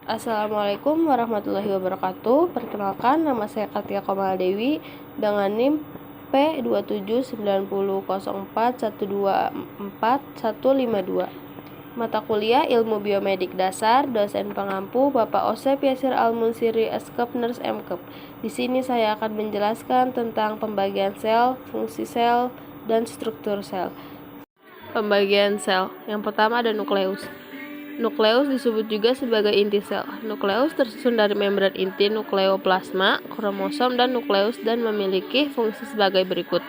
Assalamualaikum warahmatullahi wabarakatuh. Perkenalkan, nama saya Katia Komaldewi dengan NIM P27904124124152. Mata kuliah Ilmu Biomedik Dasar, dosen pengampu Bapak Osep Yasir Al-Munsiri, Eskep Nurse Mkep. Di sini saya akan menjelaskan tentang pembagian sel, fungsi sel, dan struktur sel. Pembagian sel. Yang pertama ada nukleus. Nukleus disebut juga sebagai inti sel. Nukleus tersusun dari membran inti nukleoplasma, kromosom, dan nukleus dan memiliki fungsi sebagai berikut.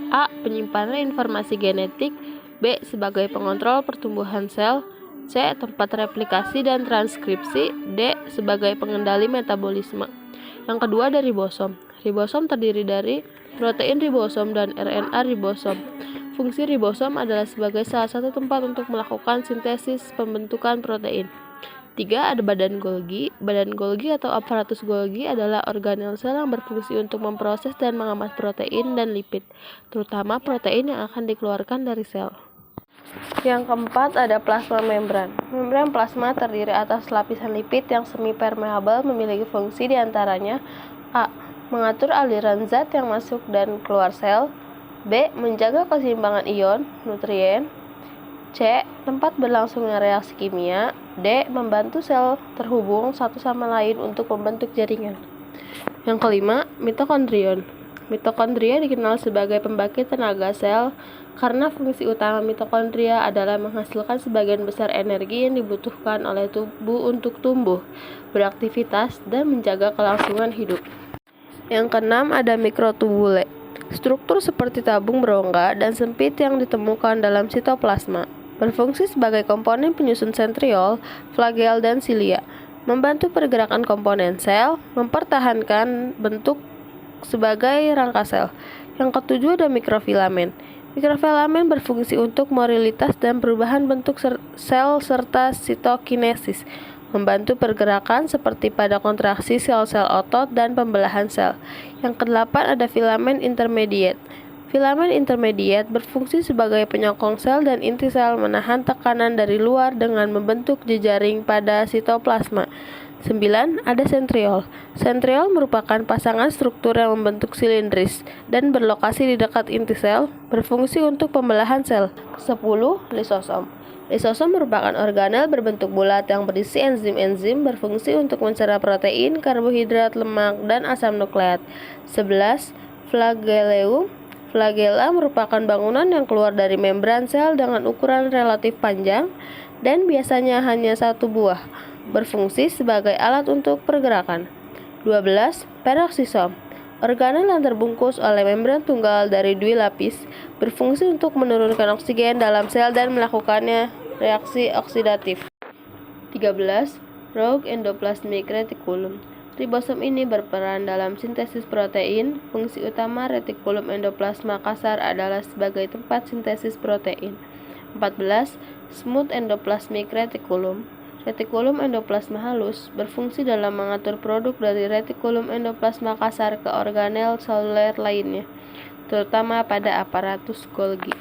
A. Penyimpanan informasi genetik. B. Sebagai pengontrol pertumbuhan sel. C. Tempat replikasi dan transkripsi. D. Sebagai pengendali metabolisme. Yang kedua ada ribosom. Ribosom terdiri dari protein ribosom dan RNA ribosom. Fungsi ribosom adalah sebagai salah satu tempat untuk melakukan sintesis pembentukan protein. 3. Ada badan Golgi. Badan Golgi atau aparatus Golgi adalah organel sel yang berfungsi untuk memproses dan mengemas protein dan lipid, terutama protein yang akan dikeluarkan dari sel. Yang keempat ada plasma membran. Membran plasma terdiri atas lapisan lipid yang semi permeabel, memiliki fungsi diantaranya: A. Mengatur aliran zat yang masuk dan keluar sel. B. Menjaga keseimbangan ion, nutrien. C. Tempat berlangsungnya reaksi kimia. D. Membantu sel terhubung satu sama lain untuk membentuk jaringan. Yang kelima, mitokondrion. Mitokondria dikenal sebagai pembangkit tenaga sel karena fungsi utama mitokondria adalah menghasilkan sebagian besar energi yang dibutuhkan oleh tubuh untuk tumbuh, beraktivitas, dan menjaga kelangsungan hidup. Yang keenam ada mikrotubule. Struktur seperti tabung berongga dan sempit yang ditemukan dalam sitoplasma. Berfungsi sebagai komponen penyusun sentriol, flagel, dan silia. Membantu pergerakan komponen sel, mempertahankan bentuk sebagai rangka sel. Yang ketujuh ada mikrofilamen. Mikrofilamen berfungsi untuk morilitas dan perubahan bentuk sel serta sitokinesis. Membantu pergerakan seperti pada kontraksi sel-sel otot dan pembelahan sel. Yang kedelapan ada filamen intermediate. Filamen intermediate berfungsi sebagai penyokong sel dan inti sel, menahan tekanan dari luar dengan membentuk jejaring pada sitoplasma. 9. Ada sentriol. Sentriol merupakan pasangan struktur yang membentuk silindris dan berlokasi di dekat inti sel, berfungsi untuk pembelahan sel. 10. Lisosom. Lisosom merupakan organel berbentuk bulat yang berisi enzim-enzim, berfungsi untuk mencerna protein, karbohidrat, lemak, dan asam nukleat. 11. Flagellum. Flagella merupakan bangunan yang keluar dari membran sel dengan ukuran relatif panjang dan biasanya hanya satu buah, berfungsi sebagai alat untuk pergerakan. 12. Peroksisom. Organel yang terbungkus oleh membran tunggal dari dui lapis, berfungsi untuk menurunkan oksigen dalam sel dan melakukannya reaksi oksidatif. 13. Rogue endoplasmic reticulum. Ribosom ini berperan dalam sintesis protein. Fungsi utama retikulum endoplasma kasar adalah sebagai tempat sintesis protein. 14. Smooth endoplasmic reticulum. Retikulum endoplasma halus berfungsi dalam mengatur produk dari retikulum endoplasma kasar ke organel seluler lainnya, terutama pada aparatus Golgi.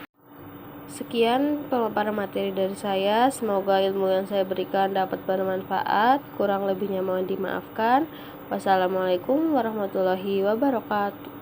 Sekian pemaparan materi dari saya. Semoga ilmu yang saya berikan dapat bermanfaat. Kurang lebihnya mohon dimaafkan. Wassalamualaikum warahmatullahi wabarakatuh.